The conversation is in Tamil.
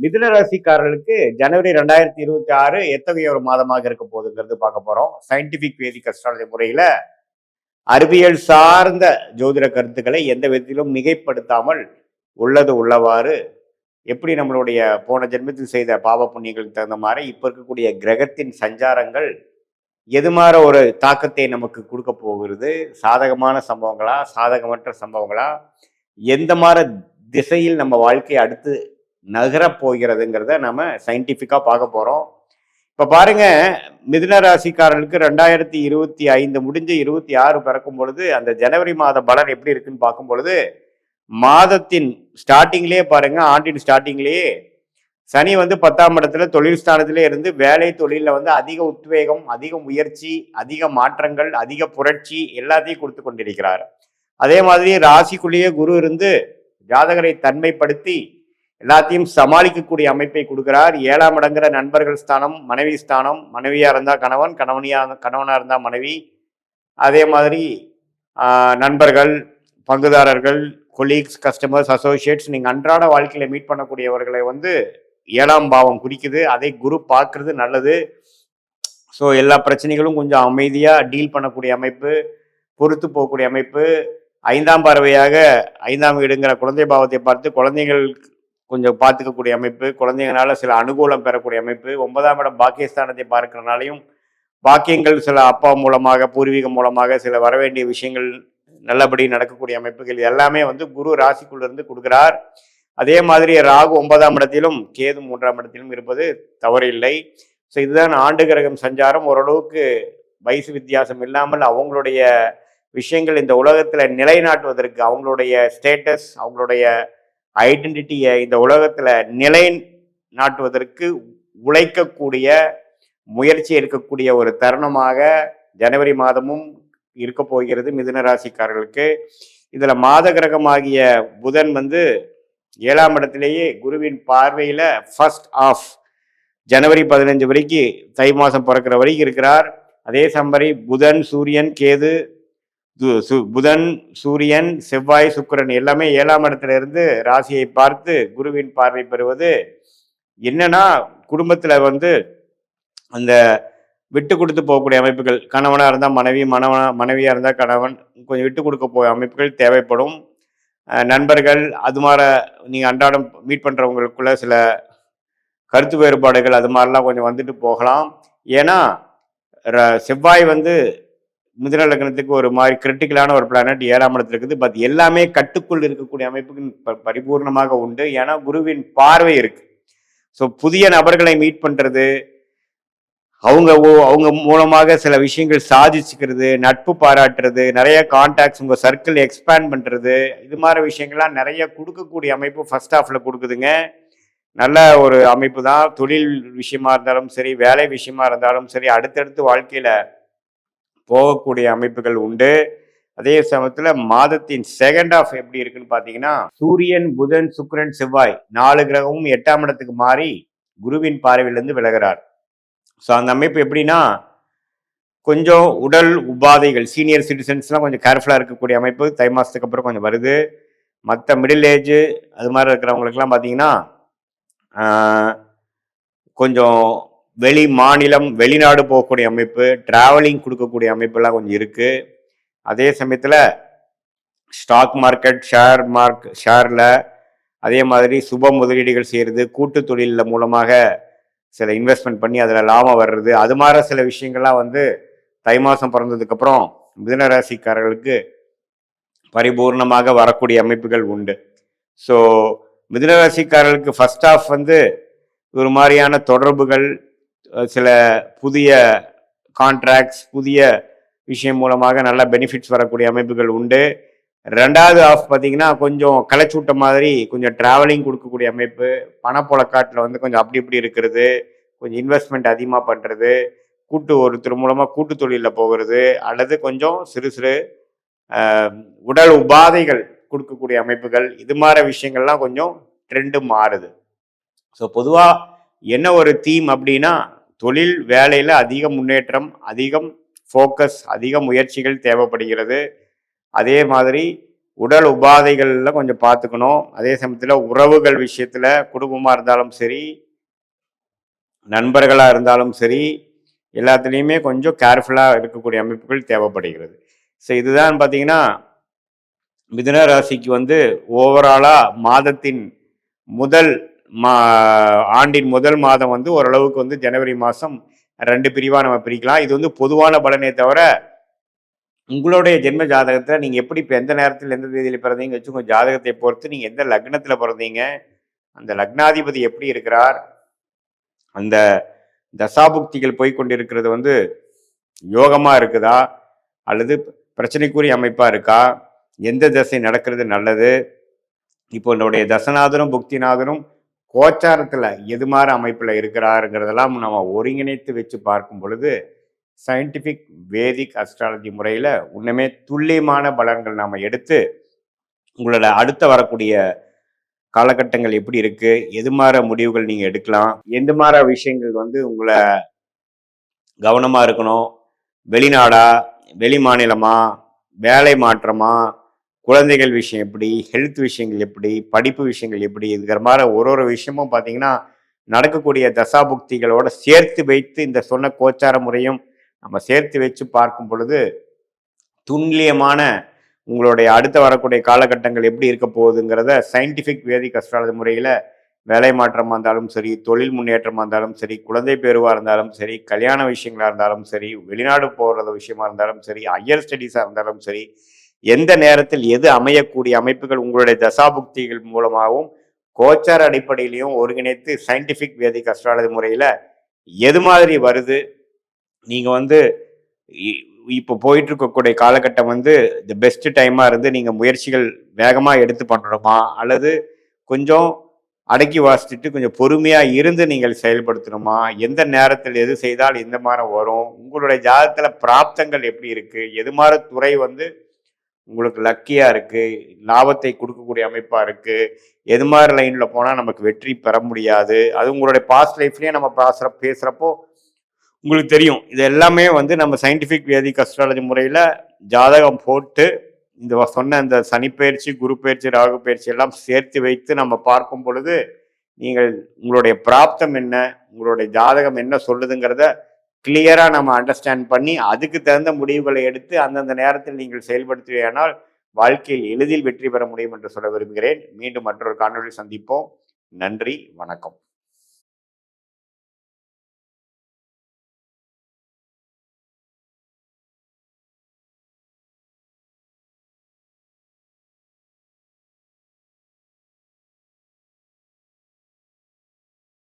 மிதுன ராசிக்காரர்களுக்கு ஜனவரி 2026 எத்தகைய ஒரு மாதமாக இருக்க போகுதுங்கிறது பார்க்க போறோம். சயின்டிபிக் வேதிக் அஸ்ட்ராலஜி முறையில அறிவியல் சார்ந்த ஜோதிட கருத்துக்களை எந்த விதத்திலும் மிகைப்படுத்தாமல் உள்ளது உள்ளவாறு எப்படி நம்மளுடைய போன ஜென்மத்தில் செய்த பாவ புண்ணியங்களுக்கு தகுந்த மாதிரி இப்ப இருக்கக்கூடிய கிரகத்தின் சஞ்சாரங்கள் எது மாதிரி ஒரு தாக்கத்தை நமக்கு கொடுக்க போகிறது, சாதகமான சம்பவங்களா சாதகமற்ற சம்பவங்களா, எந்த மாதிரி திசையில் நம்ம வாழ்க்கையை அடுத்து நகரப் போகிறதுங்கிறத நம்ம சயின்டிஃபிக்கா பார்க்க போறோம். இப்ப பாருங்க, மிதுன ராசிக்காரர்களுக்கு 2025 முடிஞ்சு 26 பிறக்கும் பொழுது அந்த ஜனவரி மாத பலன் எப்படி இருக்குன்னு பார்க்கும் பொழுது, மாதத்தின் ஸ்டார்டிங்லேயே பாருங்க, ஆண்டின் ஸ்டார்டிங்லேயே சனி வந்து 10ஆம் இடத்துல தொழில் ஸ்தானத்திலே இருந்து வேலை தொழிலில் வந்து அதிக உத்வேகம், அதிக முயற்சி, அதிக மாற்றங்கள், அதிக புரட்சி எல்லாத்தையும் கொடுத்து கொண்டிருக்கிறார். அதே மாதிரி ராசிக்குள்ளேயே குரு இருந்து ஜாதகரை தன்மைப்படுத்தி எல்லாத்தையும் சமாளிக்கக்கூடிய அமைப்பை கொடுக்கிறார். 7ஆம் இடங்கிற நண்பர்கள் ஸ்தானம், மனைவி ஸ்தானம், மனைவியா இருந்தா கணவன், கணவனா இருந்தா மனைவி. அதே மாதிரி நண்பர்கள், பங்குதாரர்கள், கொலீக்ஸ், கஸ்டமர்ஸ், அசோசியேட்ஸ், நீங்க அன்றாட வாழ்க்கையில மீட் பண்ணக்கூடியவர்களை வந்து 7ஆம் பாவம் குறிக்குது. அதை குரு பார்க்கறது நல்லது. ஸோ எல்லா பிரச்சனைகளும் கொஞ்சம் அமைதியா டீல் பண்ணக்கூடிய அமைப்பு, பொறுத்து போகக்கூடிய அமைப்பு. 5ஆம் பார்வையாக 5ஆம் வீடுங்கிற குழந்தை பாவத்தை பார்த்து குழந்தைகள் கொஞ்சம் பார்த்துக்கக்கூடிய அமைப்பு, குழந்தைங்களால சில அனுகூலம் பெறக்கூடிய அமைப்பு. 9ஆம் இடம் பாக்கியஸ்தானத்தை பார்க்கறனாலையும் பாக்கியங்கள் சில அப்பா மூலமாக, பூர்வீகம் மூலமாக சில வரவேண்டிய விஷயங்கள் நல்லபடி நடக்கக்கூடிய அமைப்புகள் எல்லாமே வந்து குரு ராசிக்குள்ள இருந்து கொடுக்கிறார். அதே மாதிரி ராகு 9ஆம் இடத்திலும் கேது 3ஆம் இடத்திலும் இருப்பது தவறில்லை. ஸோ இதுதான் ஆண்டு கிரகம் சஞ்சாரம். ஓரளவுக்கு வயசு வித்தியாசம் இல்லாமல் அவங்களுடைய விஷயங்கள் இந்த உலகத்துல நிலைநாட்டுவதற்கு, அவங்களுடைய ஸ்டேட்டஸ், அவங்களுடைய ஐடென்டிட்டியை இந்த உலகத்துல நிலைநாட்டுவதற்கு உழைக்கக்கூடிய முயற்சி எடுக்கக்கூடிய ஒரு தருணமாக ஜனவரி மாதமும் இருக்க போகிறது மிதுன ராசிக்காரர்களுக்கு. இதுல மாத கிரகமாகிய புதன் வந்து 7ஆம் இடத்திலேயே குருவின் பார்வையில ஃபர்ஸ்ட் ஆஃப் ஜனவரி 15 வரைக்கும், தை மாசம் பிறக்கிற வரைக்கும் இருக்கிறார். அதே சம்பரி புதன், சூரியன், கேது, புதன், சூரியன், செவ்வாய், சுக்கிரன் எல்லாமே 7ஆம் இடத்துல இருந்து ராசியை பார்த்து குருவின் பார்வை பெறுவது என்னன்னா, குடும்பத்துல வந்து அந்த விட்டு கொடுத்து போகக்கூடிய அமைப்புகள், கணவனா இருந்தா மனைவி, மனைவியா இருந்தா கணவன், கொஞ்சம் விட்டு கொடுக்க போகிற அமைப்புகள் தேவைப்படும். நண்பர்கள், அது மாதிரி நீங்க அன்றாடம் மீட் பண்றவங்களுக்குள்ள சில கருத்து வேறுபாடுகள் அது மாதிரிலாம் கொஞ்சம் வந்துட்டு போகலாம். ஏன்னா செவ்வாய் வந்து மிதுன லக்னத்துக்கு ஒரு மாதிரி கிரிட்டிக்கலான ஒரு பிளானட் 7ஆம் இடத்துல இருக்குது. பட் எல்லாமே கட்டுக்குள் இருக்கக்கூடிய அமைப்புக்கு பரிபூர்ணமாக உண்டு. ஏன்னா குருவின் பார்வை இருக்கு. ஸோ புதிய நபர்களை மீட் பண்றது, அவங்க மூலமாக சில விஷயங்கள் சாதிச்சுக்கிறது, நட்பு பாராட்டுறது, நிறைய கான்டாக்ட்ஸ், உங்க சர்க்கிள் எக்ஸ்பேண்ட் பண்றது, இது மாதிரி விஷயங்கள்லாம் நிறைய கொடுக்கக்கூடிய அமைப்பு ஃபர்ஸ்ட் ஹாஃப்ல கொடுக்குதுங்க. நல்ல ஒரு அமைப்பு தான். தொழில் விஷயமா இருந்தாலும் சரி, வேலை விஷயமா இருந்தாலும் சரி, அடுத்தடுத்து வாழ்க்கையில போகக்கூடிய அமைப்புகள் உண்டு. அதே சமயத்துல மாதத்தின் செகண்ட் ஹாஃப் எப்படி இருக்குன்னு பாத்தீங்கன்னா, சூரியன், புதன், சுக்கிரன், செவ்வாய் 4 கிரகமும் 8ஆம் இடத்துக்கு மாறி குருவின் பார்வையிலிருந்து விலகிறார். ஸோ அந்த அமைப்பு எப்படின்னா, கொஞ்சம் உடல் உபாதைகள், சீனியர் சிட்டிசன்ஸ்லாம் கொஞ்சம் கேர்ஃபுல்லாக இருக்கக்கூடிய அமைப்பு தை மாதத்துக்கு அப்புறம் கொஞ்சம் வருது. மற்ற மிடில் ஏஜ் அது மாதிரி இருக்கிறவங்களுக்குலாம் பார்த்தீங்கன்னா கொஞ்சம் வெளி மாநிலம், வெளிநாடு போகக்கூடிய அமைப்பு, டிராவலிங் கொடுக்கக்கூடிய அமைப்பெல்லாம் கொஞ்சம் இருக்கு. அதே சமயத்தில் ஸ்டாக் மார்க்கெட், ஷேரில் அதே மாதிரி சுப முதலீடுகள் செய்கிறது, கூட்டு தொழிலில் மூலமாக சில இன்வெஸ்ட்மெண்ட் பண்ணி அதில் லாபம் வர்றது, அது மாதிரி சில விஷயங்கள்லாம் வந்து தை மாதம் பிறந்ததுக்கப்புறம் மிதுன ராசிக்காரர்களுக்கு பரிபூர்ணமாக வரக்கூடிய அமைப்புகள் உண்டு. ஸோ மிதுன ராசிக்காரர்களுக்கு ஃபர்ஸ்ட் ஆஃப் வந்து ஒரு மாதிரியான தொடர்புகள், சில புதிய கான்ட்ராக்ட்ஸ், புதிய விஷயம் மூலமாக நல்ல பெனிஃபிட்ஸ் வரக்கூடிய அமைப்புகள் உண்டு. 2வது ஆஃப் பார்த்தீங்கன்னா கொஞ்சம் களைச்சூட்ட மாதிரி கொஞ்சம் டிராவலிங் கொடுக்கக்கூடிய அமைப்பு, பணப்புழக்காட்டில் வந்து கொஞ்சம் அப்படி இப்படி இருக்கிறது, கொஞ்சம் இன்வெஸ்ட்மெண்ட் அதிகமாக பண்ணுறது, ஒருத்தர் மூலமாக கூட்டு தொழிலில் போகிறது, அல்லது கொஞ்சம் சிறு சிறு உடல் உபாதைகள் கொடுக்கக்கூடிய அமைப்புகள், இது மாதிரி விஷயங்கள்லாம் கொஞ்சம் ட்ரெண்டு மாறுது. ஸோ பொதுவாக என்ன ஒரு தீம் அப்படின்னா, தொழில் வேலையில் அதிக முன்னேற்றம், அதிகம் ஃபோக்கஸ், அதிக முயற்சிகள் தேவைப்படுகிறது. அதே மாதிரி உடல் உபாதைகள்ல கொஞ்சம் பார்த்துக்கணும். அதே சமயத்துல உறவுகள் விஷயத்துல குடும்பமா இருந்தாலும் சரி, நண்பர்களா இருந்தாலும் சரி, எல்லாத்துலேயுமே கொஞ்சம் கேர்ஃபுல்லா இருக்கக்கூடிய அமைப்புகள் தேவைப்படுகிறது. ஸோ இதுதான் பார்த்தீங்கன்னா, மிதுன ராசிக்கு வந்து ஓவராலா மாதத்தின் முதல் மா ஆண்டின் முதல் மாதம் வந்து ஓரளவுக்கு வந்து ஜனவரி மாதம் 2 பிரிவா நம்ம பிரிக்கலாம். இது வந்து பொதுவான பலனே தவிர, உங்களுடைய ஜென்ம ஜாதகத்தை நீங்க எப்படி இப்போ எந்த நேரத்தில் எந்த தேதியில பிறந்தீங்க வச்சு உங்க ஜாதகத்தை பொறுத்து நீங்க எந்த லக்னத்துல பிறந்தீங்க, அந்த லக்னாதிபதி எப்படி இருக்கிறார், அந்த தசாபுக்திகள் போய் கொண்டிருக்கிறது வந்து யோகமா இருக்குதா அல்லது பிரச்சனைக்குரிய அமைப்பா இருக்கா, எந்த தசை நடக்கிறது நல்லது, இப்போ என்னுடைய தசநாதனும் புக்திநாதனும் கோச்சாரத்துல எது மாதிரி அமைப்புல இருக்கிறாருங்கிறதெல்லாம் நம்ம ஒருங்கிணைத்து வச்சு பார்க்கும் பொழுது சயின்டிஃபிக் வேதிக் அஸ்ட்ராலஜி முறையில இன்னுமே துல்லியமான பலன்கள் நாம எடுத்து உங்களோட அடுத்த வரக்கூடிய காலகட்டங்கள் எப்படி இருக்கு, எது மாதிரி முடிவுகள் நீங்க எடுக்கலாம், எந்த மாதிரி விஷயங்கள் வந்து உங்களை கவனமா இருக்கணும், வெளிநாடா வெளி மாநிலமா, வேலை மாற்றமா, குழந்தைகள் விஷயம் எப்படி, ஹெல்த் விஷயங்கள் எப்படி, படிப்பு விஷயங்கள் எப்படி, இருக்கிற மாதிரி ஒரு விஷயமும் பார்த்தீங்கன்னா நடக்கக்கூடிய தசாபுக்திகளோட சேர்த்து வைத்து இந்த சொன்ன கோச்சார முறையும் நம்ம சேர்த்து வச்சு பார்க்கும் பொழுது துல்லியமான உங்களுடைய அடுத்த வரக்கூடிய காலகட்டங்கள் எப்படி இருக்க போகுதுங்கிறத சயின்டிஃபிக் வேதிக் அஸ்ட்ராலஜி முறையில் வேலை மாற்றமாக இருந்தாலும் சரி, தொழில் முன்னேற்றமாக இருந்தாலும் சரி, குழந்தை பேருவாக இருந்தாலும் சரி, கல்யாண விஷயங்களாக இருந்தாலும் சரி, வெளிநாடு போகிறது விஷயமா இருந்தாலும் சரி, ஹையர் ஸ்டடீஸாக இருந்தாலும் சரி, எந்த நேரத்தில் எது அமையக்கூடிய அமைப்புகள் உங்களுடைய தசாபுக்திகள் மூலமாகவும் கோச்சார அடிப்படையிலையும் ஒருங்கிணைத்து சயின்டிஃபிக் வேதிக் அஸ்ட்ராலஜி முறையில் எது மாதிரி வருது, நீங்கள் வந்து இப்போ போயிட்டு இருக்கக்கூடிய காலகட்டம் வந்து தி பெஸ்ட் டைமாக இருந்து நீங்கள் முயற்சிகள் வேகமாக எடுத்து பண்ணணுமா அல்லது கொஞ்சம் அடக்கி வாசிச்சுட்டு கொஞ்சம் பொறுமையாக இருந்து நீங்கள் செயல்படுத்தணுமா, எந்த நேரத்தில் எது செய்தால் எந்த மாதிரி வரும், உங்களுடைய ஜாதகத்தில் பிராப்தங்கள் எப்படி இருக்குது, எது மாதிரி துறை வந்து உங்களுக்கு லக்கியாக இருக்குது, லாபத்தை கொடுக்கக்கூடிய அமைப்பாக இருக்குது, எது மாதிரி லைனில் போனால் நமக்கு வெற்றி பெற முடியாது, அது உங்களுடைய பாஸ்ட் லைஃப்லேயே நம்ம பேசுகிறப்போ உங்களுக்கு தெரியும். இது எல்லாமே வந்து நம்ம சயின்டிஃபிக் வேதிக் அஸ்ட்ராலஜி முறையில் ஜாதகம் போட்டு இந்த சொன்ன இந்த சனிப்பயிற்சி, குரு பயிற்சி, ராகு பயிற்சி எல்லாம் சேர்த்து வைத்து நம்ம பார்க்கும் பொழுது நீங்கள் உங்களுடைய பிராப்தம் என்ன, உங்களுடைய ஜாதகம் என்ன சொல்லுதுங்கிறத கிளியராக நம்ம அண்டர்ஸ்டாண்ட் பண்ணி அதுக்கு தகுந்த முடிவுகளை எடுத்து அந்தந்த நேரத்தில் நீங்கள் செயல்படுத்துவேனால் வாழ்க்கையில் எளிதில் வெற்றி பெற முடியும் என்று சொல்ல விரும்புகிறேன். மீண்டும் மற்றொரு காணொலியில் சந்திப்போம். நன்றி, வணக்கம்.